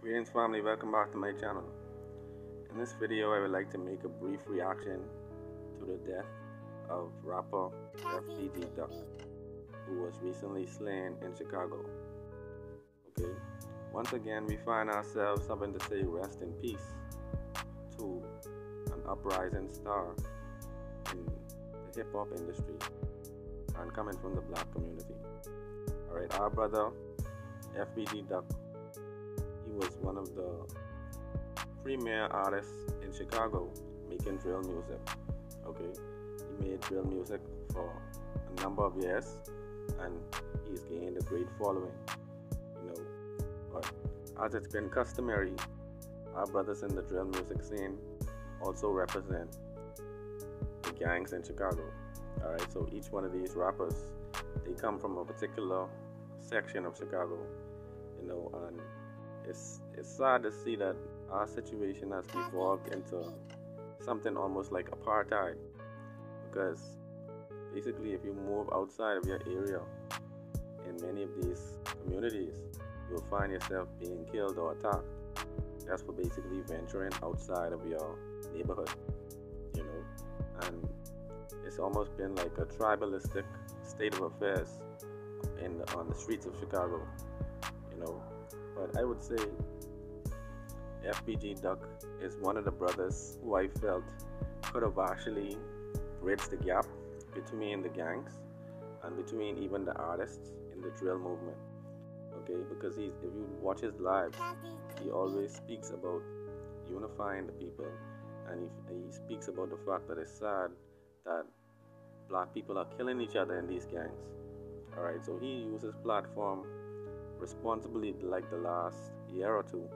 Greetings family, welcome back to my channel. In this video I would like to make a brief reaction to the death of rapper FBG Duck, who was recently slain in Chicago. Okay, once again we find ourselves having to say rest in peace to an uprising star in the hip hop industry and coming from the black community. Alright, our brother FBG Duck, he was one of the premier artists in Chicago making drill music. Okay, he made drill music for a number of years and he's gained a great following, but as it's been customary, our brothers in the drill music scene also represent the gangs in Chicago. Alright, so each one of these rappers, they come from a particular section of Chicago, and it's sad to see that our situation has evolved into something almost like apartheid, because basically if you move outside of your area in many of these communities, you'll find yourself being killed or attacked just for basically venturing outside of your neighborhood, and it's almost been like a tribalistic state of affairs on the streets of Chicago, but I would say FBG Duck is one of the brothers who I felt could have actually bridged the gap between the gangs and between even the artists in the drill movement. Okay, because if you watch his lives, he always speaks about unifying the people, and he speaks about the fact that it's sad that black people are killing each other in these gangs. Alright, so he uses platform responsibly like the last year or two,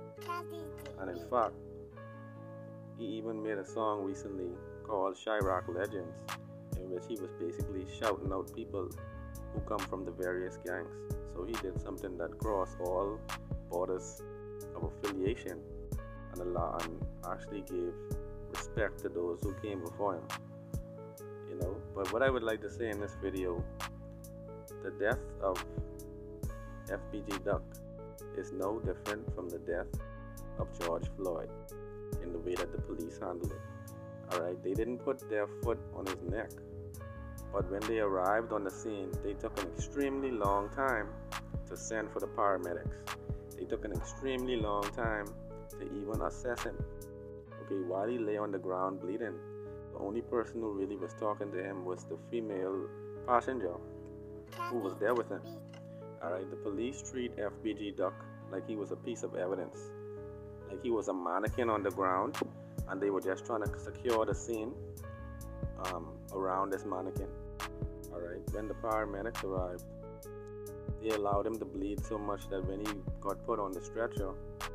and in fact he even made a song recently called Chirac Legends, in which he was basically shouting out people who come from the various gangs. So he did something that crossed all borders of affiliation and actually gave respect to those who came before him. But what I would like to say in this video, the death of FBG Duck is no different from the death of George Floyd in the way that the police handled it. Alright, they didn't put their foot on his neck, but when they arrived on the scene, they took an extremely long time to send for the paramedics. They took an extremely long time to even assess him. Okay, while he lay on the ground bleeding, the only person who really was talking to him was the female passenger who was there with him. Alright, the police treat FBG Duck like he was a piece of evidence, like he was a mannequin on the ground, and they were just trying to secure the scene around this mannequin. Alright, when the paramedics arrived, they allowed him to bleed so much that when he got put on the stretcher,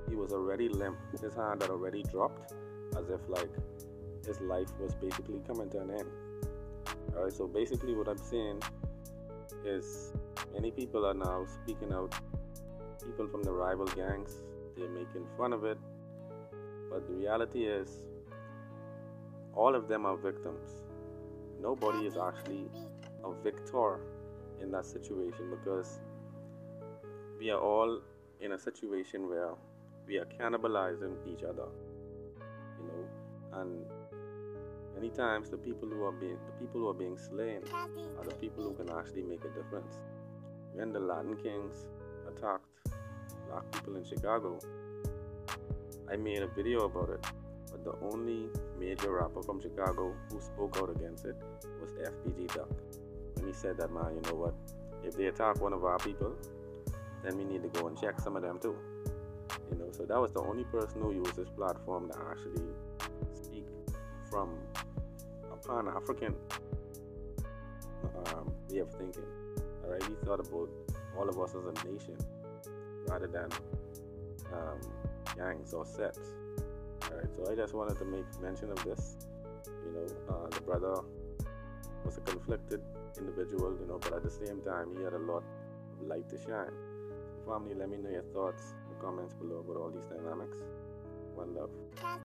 he was already limp. His hand had already dropped, as if like his life was basically coming to an end. Alright, so basically what I'm saying is many people are now speaking out. People from the rival gangs, they're making fun of it, but the reality is all of them are victims. Nobody is actually a victor in that situation, because we are all in a situation where we are cannibalizing each other, and many times the people who are being slain are the people who can actually make a difference. When the Latin Kings attacked black people in Chicago, I made a video about it, but the only major rapper from Chicago who spoke out against it was FBG Duck. And he said that, man, you know what, if they attack one of our people, then we need to go and check some of them too. So that was the only person who used this platform to actually speak from a Pan-African way of thinking. Alright, he thought about all of us as a nation rather than gangs or sets. Alright, so I just wanted to make mention of this. The brother was a conflicted individual, but at the same time he had a lot of light to shine. So family, let me know your thoughts in the comments below about all these dynamics. One love.